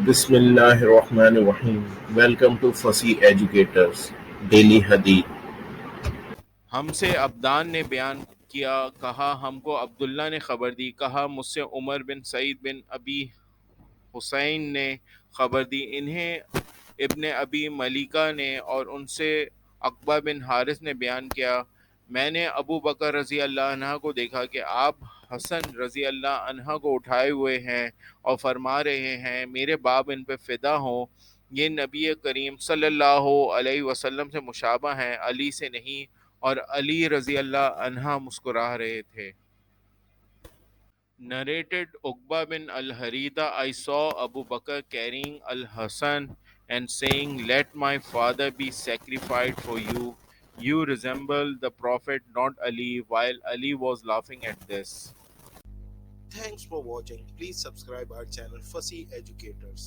بسم اللہ الرحمن الرحیم. Welcome to Fasih educators daily حدیث. ہم سے عبدان نے بیان کیا، کہا ہم کو عبداللہ نے خبر دی، کہا مجھ سے عمر بن سعید بن ابی حسین نے خبر دی، انہیں ابن ابی ملیکہ نے، اور ان سے عقبہ بن حارث نے بیان کیا، میں نے ابو بکر رضی اللہ عنہ کو دیکھا کہ آپ حسن رضی اللہ عنہ کو اٹھائے ہوئے ہیں اور فرما رہے ہیں، میرے باب ان پہ فدا ہوں، یہ نبی کریم صلی اللہ علیہ وسلم سے مشابہ ہیں، علی سے نہیں. اور علی رضی اللہ عنہ مسکرا رہے تھے. Narrated Uqba bin Al-Harith. I saw Abu Bakr carrying Al-Hasan and saying, let my father be sacrificed for you. You resemble the Prophet, not Ali, while Ali was laughing at this. Thanks for watching. Please subscribe our channel Fussy Educators.